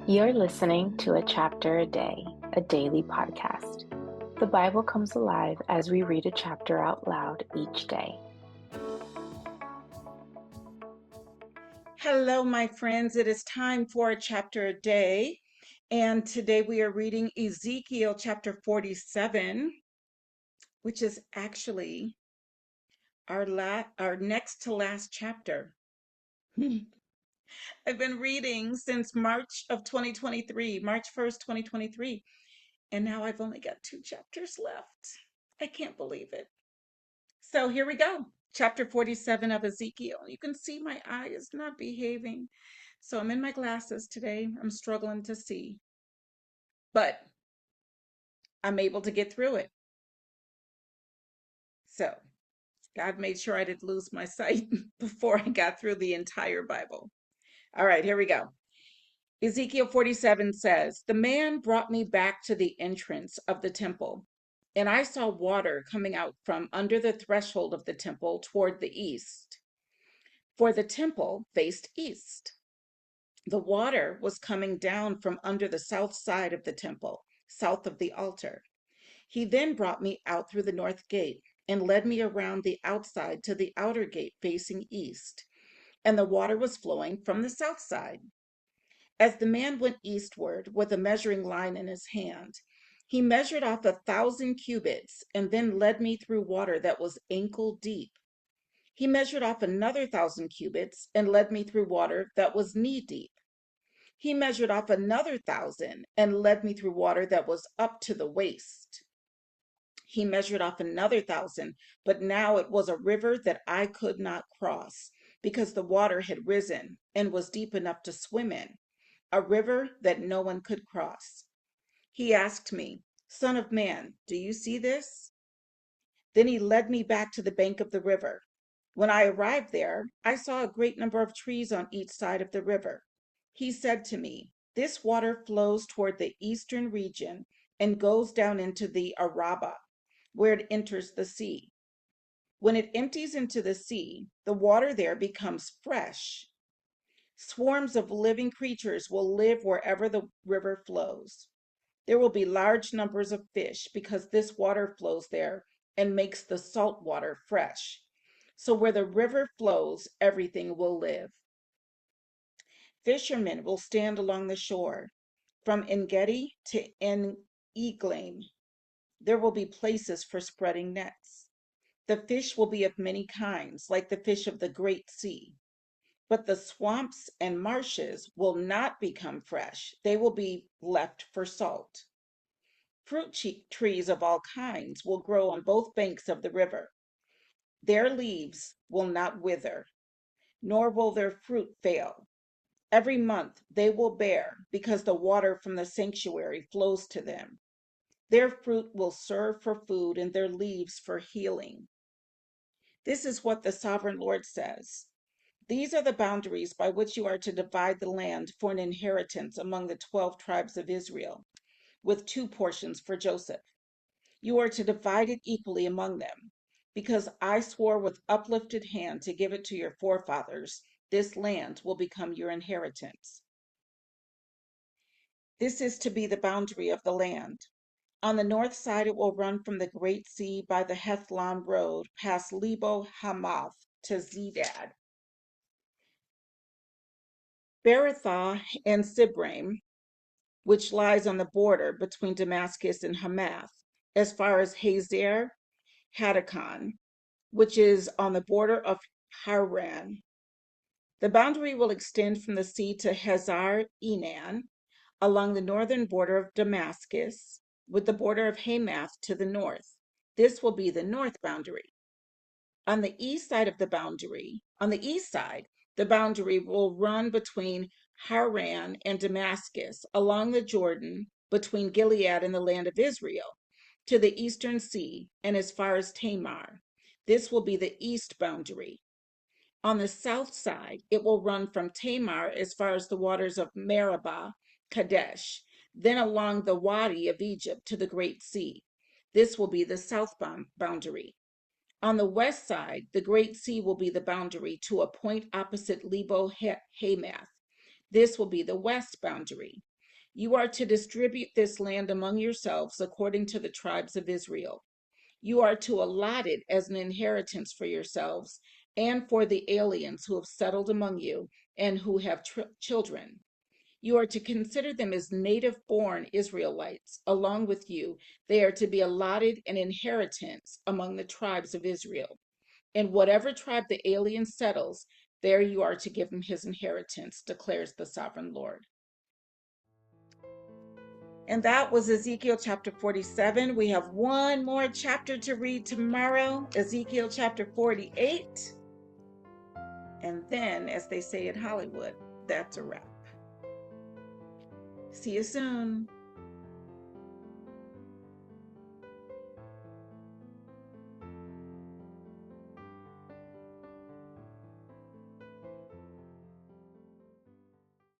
You're listening to A Chapter a Day, a daily podcast. The Bible comes alive as we read a chapter out loud each day. Hello, my friends. It is time for a chapter a day. And today we are reading Ezekiel chapter 47, which is actually our next to last chapter. I've been reading since March of 2023, March 1st, 2023. And now I've only got 2 chapters left. I can't believe it. So here we go. Chapter 47 of Ezekiel. You can see my eye is not behaving. So I'm in my glasses today. I'm struggling to see, but I'm able to get through it. So God made sure I didn't lose my sight before I got through the entire Bible. All right, here we go. Ezekiel 47 says, "The man brought me back to the entrance of the temple, and I saw water coming out from under the threshold of the temple toward the east, for the temple faced east. The water was coming down from under the south side of the temple, south of the altar. He then brought me out through the north gate and led me around the outside to the outer gate facing east, and the water was flowing from the south side. As the man went eastward with a measuring line in his hand, he measured off 1,000 cubits and then led me through water that was ankle deep. He measured off another 1,000 cubits and led me through water that was knee deep. He measured off another 1,000 and led me through water that was up to the waist. He measured off another 1,000, but now it was a river that I could not cross because the water had risen and was deep enough to swim in, a river that no one could cross. He asked me, 'Son of man, do you see this?' Then he led me back to the bank of the river. When I arrived there, I saw a great number of trees on each side of the river. He said to me, 'This water flows toward the eastern region and goes down into the Araba, where it enters the sea. When it empties into the sea, the water there becomes fresh. Swarms of living creatures will live wherever the river flows. There will be large numbers of fish because this water flows there and makes the salt water fresh. So where the river flows, everything will live. Fishermen will stand along the shore. From En-gedi to En-eglaim, there will be places for spreading nets. The fish will be of many kinds, like the fish of the great sea. But the swamps and marshes will not become fresh. They will be left for salt. Fruit trees of all kinds will grow on both banks of the river. Their leaves will not wither, nor will their fruit fail. Every month they will bear, because the water from the sanctuary flows to them. Their fruit will serve for food and their leaves for healing.' This is what the sovereign Lord says. These are the boundaries by which you are to divide the land for an inheritance among the 12 tribes of Israel, with 2 portions for Joseph. You are to divide it equally among them, because I swore with uplifted hand to give it to your forefathers. This land will become your inheritance. This is to be the boundary of the land. On the north side, it will run from the Great Sea by the Hethlon Road past Lebo Hamath to Zedad. Berothah and Sibraim, which lies on the border between Damascus and Hamath, as far as Hazer Hadakon, which is on the border of Haran. The boundary will extend from the sea to Hazar Enan, along the northern border of Damascus, with the border of Hamath to the north. This will be the north boundary. On the east side, the boundary will run between Haran and Damascus, along the Jordan, between Gilead and the land of Israel, to the eastern sea, and as far as Tamar. This will be the east boundary. On the south side, it will run from Tamar as far as the waters of Meribah, Kadesh, then along the Wadi of Egypt to the Great Sea. This will be the south boundary. On the west side, the Great Sea will be the boundary to a point opposite Lebo Hamath. This will be the west boundary. You are to distribute this land among yourselves according to the tribes of Israel. You are to allot it as an inheritance for yourselves and for the aliens who have settled among you and who have children. You are to consider them as native-born Israelites. Along with you, they are to be allotted an inheritance among the tribes of Israel. In whatever tribe the alien settles, there you are to give him his inheritance, declares the sovereign Lord. And that was Ezekiel chapter 47. We have one more chapter to read tomorrow, Ezekiel chapter 48. And then, as they say in Hollywood, that's a wrap. See you soon.